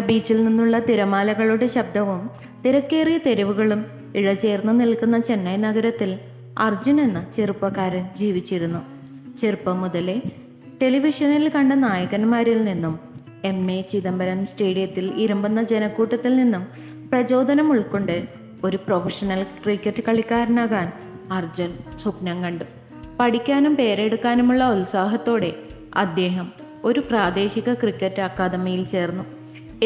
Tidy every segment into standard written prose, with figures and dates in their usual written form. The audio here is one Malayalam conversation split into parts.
ബീച്ചിൽ നിന്നുള്ള തിരമാലകളുടെ ശബ്ദവും തിരക്കേറിയ തെരുവുകളും ഇഴചേർന്ന് നിൽക്കുന്ന ചെന്നൈ നഗരത്തിൽ അർജുൻ എന്ന ചെറുപ്പക്കാരൻ ജീവിച്ചിരുന്നു. ചെറുപ്പം മുതലേ ടെലിവിഷനിൽ കണ്ട നായകന്മാരിൽ നിന്നും MA ചിദംബരം സ്റ്റേഡിയത്തിൽ ഇരുമ്പുന്ന ജനക്കൂട്ടത്തിൽ നിന്നും പ്രചോദനം ഉൾക്കൊണ്ട് ഒരു പ്രൊഫഷണൽ ക്രിക്കറ്റ് കളിക്കാരനാകാൻ അർജുൻ സ്വപ്നം കണ്ടു. പഠിക്കാനും പേരെടുക്കാനുമുള്ള ഉത്സാഹത്തോടെ അദ്ദേഹം ഒരു പ്രാദേശിക ക്രിക്കറ്റ് അക്കാദമിയിൽ ചേർന്നു.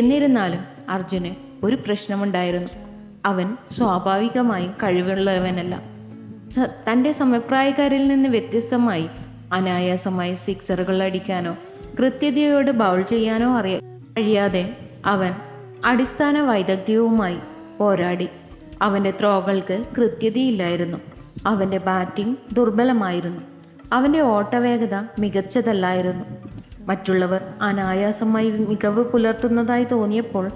എന്നിരുന്നാലും അർജുന് ഒരു പ്രശ്നമുണ്ടായിരുന്നു. അവൻ സ്വാഭാവികമായി കഴിവുള്ളവനല്ല. തൻ്റെ സമപ്രായക്കാരിൽ നിന്ന് വ്യത്യസ്തമായി അനായാസമായി സിക്സറുകൾ അടിക്കാനോ കൃത്യതയോട് ബൗൾ ചെയ്യാനോ കഴിയാതെ അവൻ അടിസ്ഥാന വൈദഗ്ധ്യവുമായി പോരാടി. അവൻ്റെ ത്രോകൾക്ക് കൃത്യതയില്ലായിരുന്നു. അവൻ്റെ ബാറ്റിംഗ് ദുർബലമായിരുന്നു. അവൻ്റെ ഓട്ടവേഗത മികച്ചതല്ലായിരുന്നു. മറ്റുള്ളവർ അനായാസമായി മികവ് പുലർത്തുന്നതായി തോന്നിയപ്പോൾ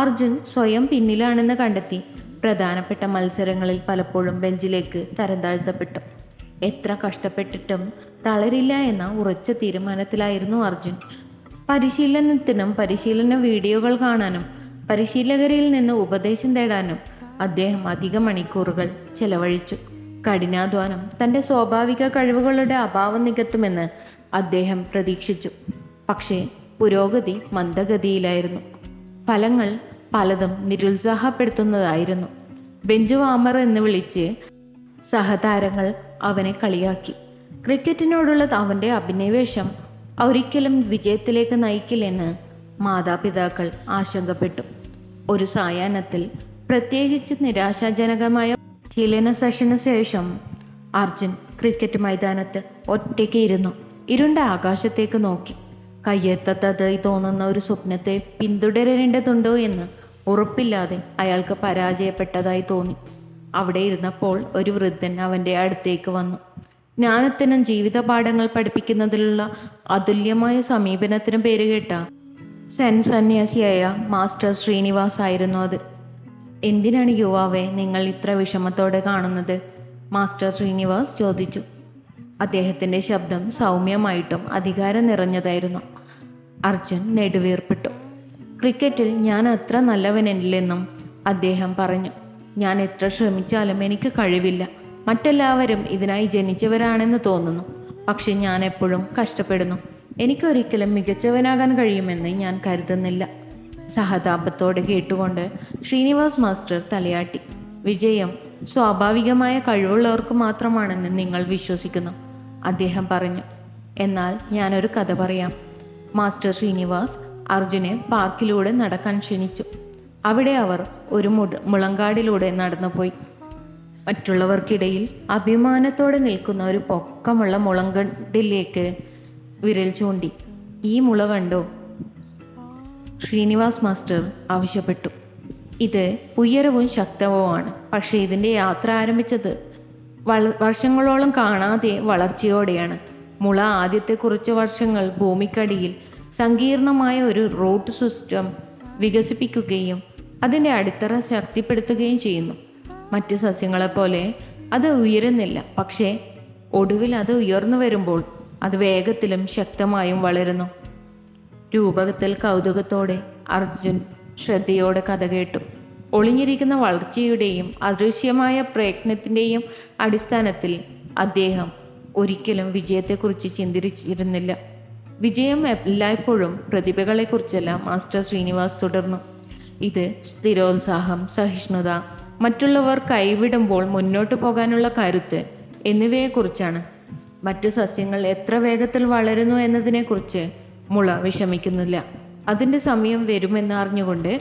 അർജുൻ സ്വയം പിന്നിലാണെന്ന് കണ്ടെത്തി പ്രധാനപ്പെട്ട മത്സരങ്ങളിൽ പലപ്പോഴും ബെഞ്ചിലേക്ക് തരം താഴ്ത്തപ്പെട്ടു. എത്ര കഷ്ടപ്പെട്ടിട്ടും തളരില്ല എന്ന ഉറച്ച തീരുമാനത്തിലായിരുന്നു അർജുൻ. പരിശീലനത്തിനും പരിശീലന വീഡിയോകൾ കാണാനും പരിശീലകരിൽ നിന്ന് ഉപദേശം തേടാനും അദ്ദേഹം അധിക മണിക്കൂറുകൾ ചെലവഴിച്ചു. കഠിനാധ്വാനം തൻ്റെ സ്വാഭാവിക കഴിവുകളുടെ അഭാവം നികത്തുമെന്ന് അദ്ദേഹം പ്രതീക്ഷിച്ചു. പക്ഷേ പുരോഗതി മന്ദഗതിയിലായിരുന്നു. ഫലങ്ങൾ പലതും നിരുത്സാഹപ്പെടുത്തുന്നതായിരുന്നു. ബെഞ്ച് വാമർ എന്ന് വിളിച്ച് സഹതാരങ്ങൾ അവനെ കളിയാക്കി. ക്രിക്കറ്റിനോടുള്ള അവൻ്റെ അഭിനിവേശം ഒരിക്കലും വിജയത്തിലേക്ക് നയിക്കില്ലെന്ന് മാതാപിതാക്കൾ ആശങ്കപ്പെട്ടു. ഒരു സായാഹ്നത്തിൽ, പ്രത്യേകിച്ച് നിരാശാജനകമായ പരിശീലന സെഷന് ശേഷം, അർജുൻ ക്രിക്കറ്റ് മൈതാനത്ത് ഒറ്റയ്ക്ക് ഇരുന്നു. ഇരുണ്ട ആകാശത്തേക്ക് നോക്കി. കയ്യെത്തതായി തോന്നുന്ന ഒരു സ്വപ്നത്തെ പിന്തുടരേണ്ടതുണ്ടോ എന്ന് ഉറപ്പില്ലാതെ അയാൾക്ക് പരാജയപ്പെട്ടതായി തോന്നി. അവിടെ ഇരുന്നപ്പോൾ ഒരു വൃദ്ധൻ അവൻ്റെ അടുത്തേക്ക് വന്നു. ജ്ഞാനത്തിനും ജീവിത പാഠങ്ങൾ പഠിപ്പിക്കുന്നതിലുള്ള അതുല്യമായ സമീപനത്തിനും പേരുകേട്ട സന്യാസിയായ മാസ്റ്റർ ശ്രീനിവാസ് ആയിരുന്നു അത്. എന്തിനാണ് യുവാവെ നിങ്ങൾ ഇത്ര വിഷമത്തോടെ കാണുന്നത്? മാസ്റ്റർ ശ്രീനിവാസ് ചോദിച്ചു. അദ്ദേഹത്തിൻ്റെ ശബ്ദം സൗമ്യമായിട്ടും അധികാരം നിറഞ്ഞതായിരുന്നു. അർജുൻ നെടുവീർപ്പിട്ടു. ക്രിക്കറ്റിൽ ഞാൻ അത്ര നല്ലവനല്ലെന്നും അദ്ദേഹം പറഞ്ഞു. ഞാൻ എത്ര ശ്രമിച്ചാലും എനിക്ക് കഴിവില്ല. മറ്റെല്ലാവരും ഇതിനായി ജനിച്ചവരാണെന്ന് തോന്നുന്നു. പക്ഷെ ഞാൻ എപ്പോഴും കഷ്ടപ്പെടുന്നു. എനിക്കൊരിക്കലും മികച്ചവനാകാൻ കഴിയുമെന്ന് ഞാൻ കരുതുന്നില്ല. സഹതാപത്തോടെ കേട്ടുകൊണ്ട് ശ്രീനിവാസ് മാസ്റ്റർ തലയാട്ടി. വിജയം സ്വാഭാവികമായ കഴിവുള്ളവർക്ക് മാത്രമാണെന്ന് നിങ്ങൾ വിശ്വസിക്കുന്നു, അദ്ദേഹം പറഞ്ഞു. എന്നാൽ ഞാനൊരു കഥ പറയാം. മാസ്റ്റർ ശ്രീനിവാസ് അർജുനെ പാർക്കിലൂടെ നടക്കാൻ ക്ഷണിച്ചു. അവിടെ അവർ ഒരു മുളങ്കാടിലൂടെ നടന്നുപോയി. മറ്റുള്ളവർക്കിടയിൽ അഭിമാനത്തോടെ നിൽക്കുന്ന ഒരു പൊക്കമുള്ള മുളങ്കണ്ടിലേക്ക് വിരൽ ചൂണ്ടി. ഈ മുള കണ്ടോ? ശ്രീനിവാസ് മാസ്റ്റർ ആവശ്യപ്പെട്ടു. ഇത് ഉയരവും ശക്തവുമാണ്. പക്ഷേ ഇതിൻ്റെ യാത്ര ആരംഭിച്ചത് വർഷങ്ങളോളം കാണാതെ വളർച്ചയോടെയാണ്. മുള ആദ്യത്തെ കുറച്ച് വർഷങ്ങൾ ഭൂമിക്കടിയിൽ സങ്കീർണമായ ഒരു റൂട്ട് സിസ്റ്റം വികസിപ്പിക്കുകയും അതിൻ്റെ അടിത്തറ ശക്തിപ്പെടുത്തുകയും ചെയ്യുന്നു. മറ്റു സസ്യങ്ങളെപ്പോലെ അത് ഉയരുന്നില്ല. പക്ഷേ ഒടുവിൽ അത് ഉയർന്നു വരുമ്പോൾ അത് വേഗത്തിലും ശക്തമായും വളരുന്നു. രൂപകത്തിൽ കൗതുകത്തോടെ അർജുൻ ശ്രദ്ധയോടെ കഥ കേട്ടു. ഒളിഞ്ഞിരിക്കുന്ന വളർച്ചയുടെയും അദൃശ്യമായ പ്രയത്നത്തിൻ്റെയും അടിസ്ഥാനത്തിൽ അദ്ദേഹം ഒരിക്കലും വിജയത്തെക്കുറിച്ച് ചിന്തിച്ചിരുന്നില്ല. വിജയം എല്ലായ്പ്പോഴും പ്രതിഭകളെക്കുറിച്ചല്ല, മാസ്റ്റർ ശ്രീനിവാസ് തുടർന്നു. ഇത് സ്ഥിരോത്സാഹം, സഹിഷ്ണുത, മറ്റുള്ളവർ കൈവിടുമ്പോൾ മുന്നോട്ട് പോകാനുള്ള കരുത്ത് എന്നിവയെക്കുറിച്ചാണ്. മറ്റു സസ്യങ്ങൾ എത്ര വേഗത്തിൽ വളരുന്നു എന്നതിനെക്കുറിച്ച് മുള വിഷമിക്കുന്നില്ല. അതിൻ്റെ സമയം വരുമെന്ന് അറിഞ്ഞുകൊണ്ട്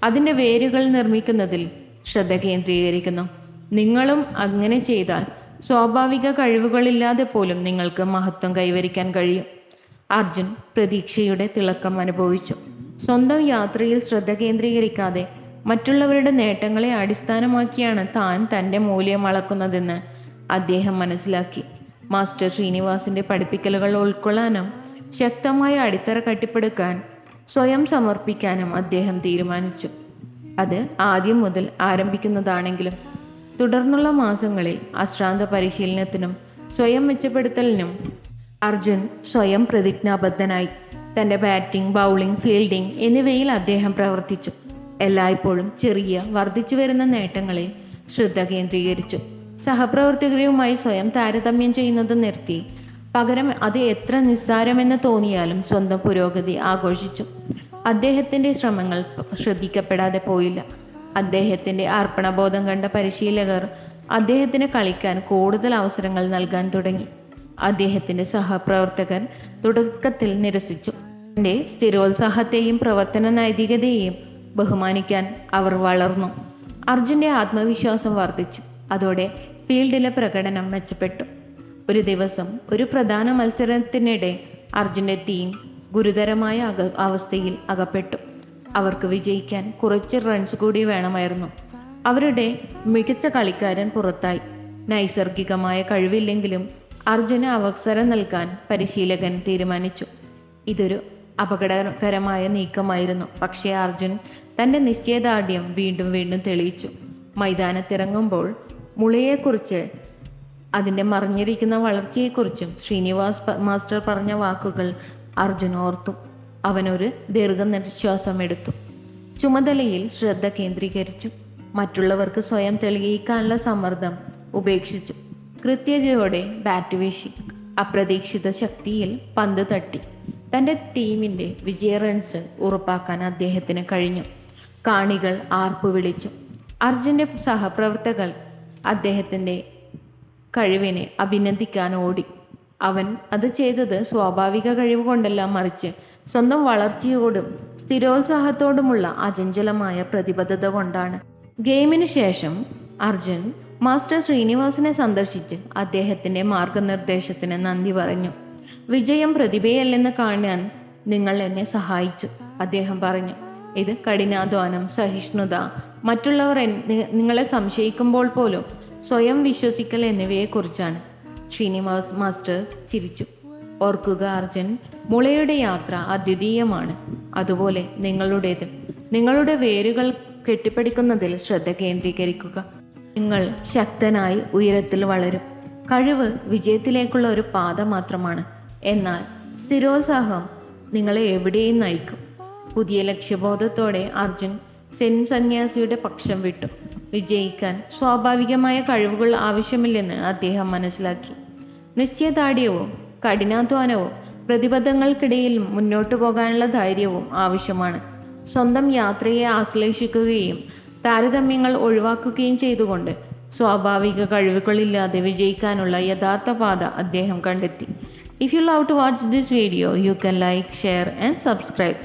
അതിൻ്റെ വേരുകൾ നിർമ്മിക്കുന്നതിൽ ശ്രദ്ധ കേന്ദ്രീകരിക്കുന്നു. നിങ്ങളും അങ്ങനെ ചെയ്താൽ സ്വാഭാവിക കഴിവുകളില്ലാതെ പോലും നിങ്ങൾക്ക് മഹത്വം കൈവരിക്കാൻ കഴിയും. അർജുൻ പ്രതീക്ഷയുടെ തിളക്കം അനുഭവിച്ചു. സ്വന്തം യാത്രയിൽ ശ്രദ്ധ കേന്ദ്രീകരിക്കാതെ മറ്റുള്ളവരുടെ നേട്ടങ്ങളെ അടിസ്ഥാനമാക്കിയാണ് താൻ തൻ്റെ മൂല്യം അളക്കുന്നതെന്ന് അദ്ദേഹം മനസ്സിലാക്കി. മാസ്റ്റർ ശ്രീനിവാസിൻ്റെ പഠിപ്പിക്കലുകൾ ഉൾക്കൊള്ളാനും ശക്തമായ അടിത്തറ കെട്ടിപ്പടുക്കാൻ സ്വയം സമർപ്പിക്കാനും അദ്ദേഹം തീരുമാനിച്ചു. അത് ആദ്യം മുതൽ ആരംഭിക്കുന്നതാണെങ്കിലും തുടർന്നുള്ള മാസങ്ങളിൽ അശ്രാന്ത പരിശീലനത്തിനും സ്വയം മെച്ചപ്പെടുത്തലിനും അർജുൻ സ്വയം പ്രതിജ്ഞാബദ്ധനായി. തൻ്റെ ബാറ്റിംഗ്, ബൗളിംഗ്, ഫീൽഡിംഗ് എന്നിവയിൽ അദ്ദേഹം പ്രവർത്തിച്ചു. എല്ലായ്പ്പോഴും ചെറിയ വർദ്ധിച്ചു വരുന്ന നേട്ടങ്ങളിൽ ശ്രദ്ധ കേന്ദ്രീകരിച്ചു. സഹപ്രവർത്തകരുമായി സ്വയം താരതമ്യം ചെയ്യുന്നത് നിർത്തി പകരം അത് എത്ര നിസ്സാരമെന്ന് തോന്നിയാലും സ്വന്തം പുരോഗതി ആഘോഷിച്ചു. അദ്ദേഹത്തിൻ്റെ ശ്രമങ്ങൾ ശ്രദ്ധിക്കപ്പെടാതെ പോയില്ല. അദ്ദേഹത്തിൻ്റെ അർപ്പണബോധം കണ്ട പരിശീലകർ അദ്ദേഹത്തിന് കളിക്കാൻ കൂടുതൽ അവസരങ്ങൾ നൽകാൻ തുടങ്ങി. അദ്ദേഹത്തിൻ്റെ സഹപ്രവർത്തകർ തുടക്കത്തിൽ നിരസിച്ചു. തൻ്റെ സ്ഥിരോത്സാഹത്തെയും പ്രവർത്തന നൈതികതയെയും ബഹുമാനിക്കാൻ അവർ വളർന്നു. അർജുൻ്റെ ആത്മവിശ്വാസം വർദ്ധിച്ചു. അതോടെ ഫീൽഡിലെ പ്രകടനം മെച്ചപ്പെട്ടു. ഒരു ദിവസം ഒരു പ്രധാന മത്സരത്തിനിടെ അർജുൻ്റെ ടീം ഗുരുതരമായ അവസ്ഥയിൽ അകപ്പെട്ടു. അവർക്ക് വിജയിക്കാൻ കുറച്ച് റൺസ് കൂടി വേണമായിരുന്നു. അവരുടെ മികച്ച കളിക്കാരൻ പുറത്തായി. നൈസർഗികമായ കഴിവില്ലെങ്കിലും അർജുന് അവസരം നൽകാൻ പരിശീലകൻ തീരുമാനിച്ചു. ഇതൊരു അപകടകരമായ നീക്കമായിരുന്നു. പക്ഷേ അർജുൻ തൻ്റെ നിശ്ചയദാർഢ്യം വീണ്ടും വീണ്ടും തെളിയിച്ചു. മൈതാനത്തിറങ്ങുമ്പോൾ മുളയെക്കുറിച്ച്, അതിൻ്റെ മറിഞ്ഞിരിക്കുന്ന വളർച്ചയെക്കുറിച്ചും ശ്രീനിവാസ് മാസ്റ്റർ പറഞ്ഞ വാക്കുകൾ അർജുൻ ഓർത്തു. അവനൊരു ദീർഘനിശ്വാസം എടുത്തു. ചുമതലയിൽ ശ്രദ്ധ കേന്ദ്രീകരിച്ചു. മറ്റുള്ളവർക്ക് സ്വയം തെളിയിക്കാനുള്ള സമ്മർദ്ദം ഉപേക്ഷിച്ചു. കൃത്യതയോടെ ബാറ്റ് വീശി. അപ്രതീക്ഷിത ശക്തിയിൽ പന്ത് തട്ടി. തൻ്റെ ടീമിൻ്റെ വിജയ റൺസ് ഉറപ്പാക്കാൻ അദ്ദേഹത്തിന് കഴിഞ്ഞു. കാണികൾ ആർപ്പു വിളിച്ചു. അർജുൻ്റെ സഹപ്രവർത്തകർ അദ്ദേഹത്തിൻ്റെ കഴിവിനെ അഭിനന്ദിക്കാൻ ഓടി. അവൻ അത് ചെയ്തത് സ്വാഭാവിക കഴിവ് കൊണ്ടല്ല, മറിച്ച് സ്വന്തം വളർച്ചയോടും സ്ഥിരോത്സാഹത്തോടുമുള്ള അചഞ്ചലമായ പ്രതിബദ്ധത കൊണ്ടാണ്. ഗെയിമിന് ശേഷം അർജുൻ മാസ്റ്റർ ശ്രീനിവാസിനെ സന്ദർശിച്ച് അദ്ദേഹത്തിൻ്റെ മാർഗനിർദ്ദേശത്തിന് നന്ദി പറഞ്ഞു. വിജയം പ്രതിഭയല്ലെന്ന് കാണാൻ നിങ്ങൾ എന്നെ സഹായിച്ചു, അദ്ദേഹം പറഞ്ഞു. ഇത് കഠിനാധ്വാനം, സഹിഷ്ണുത, മറ്റുള്ളവർ നിങ്ങളെ സംശയിക്കുമ്പോൾ പോലും സ്വയം വിശ്വസിക്കൽ എന്നിവയെക്കുറിച്ചാണ്. ശ്രീനിവാസ് മാസ്റ്റർ ചിരിച്ചു. ഓർക്കുക അർജുൻ, മുളയുടെ യാത്ര അദ്വിതീയമാണ്. അതുപോലെ നിങ്ങളുടേത്. നിങ്ങളുടെ വേരുകൾ കെട്ടിപ്പടിക്കുന്നതിൽ ശ്രദ്ധ കേന്ദ്രീകരിക്കുക. നിങ്ങൾ ശക്തനായി ഉയരത്തിൽ വളരും. കഴിവ് വിജയത്തിലേക്കുള്ള ഒരു പാത മാത്രമാണ്. എന്നാൽ സ്ഥിരോത്സാഹം നിങ്ങളെ എവിടെയും നയിക്കും. പുതിയ ലക്ഷ്യബോധത്തോടെ അർജുൻ സെൻ സന്യാസിയുടെ പക്ഷം വിട്ടു. വിജയിക്കാൻ സ്വാഭാവികമായ കഴിവുകൾ ആവശ്യമില്ലെന്ന് അദ്ദേഹം മനസ്സിലാക്കി. നിശ്ചയദാർഢ്യവും കഠിനാധ്വാനവും പ്രതിബദ്ധങ്ങൾക്കിടയിൽ മുന്നോട്ടു പോകാനുള്ള ധൈര്യവും ആവശ്യമാണ്. സ്വന്തം യാത്രയെ ആശ്ലേഷിക്കുകയും താരതമ്യങ്ങൾ ഒഴിവാക്കുകയും ചെയ്തുകൊണ്ട് സ്വാഭാവിക കഴിവുകളില്ലാതെ വിജയിക്കാനുള്ള യഥാർത്ഥ പാത അദ്ദേഹം കണ്ടെത്തി. If you love to watch this video, you can like, share and subscribe.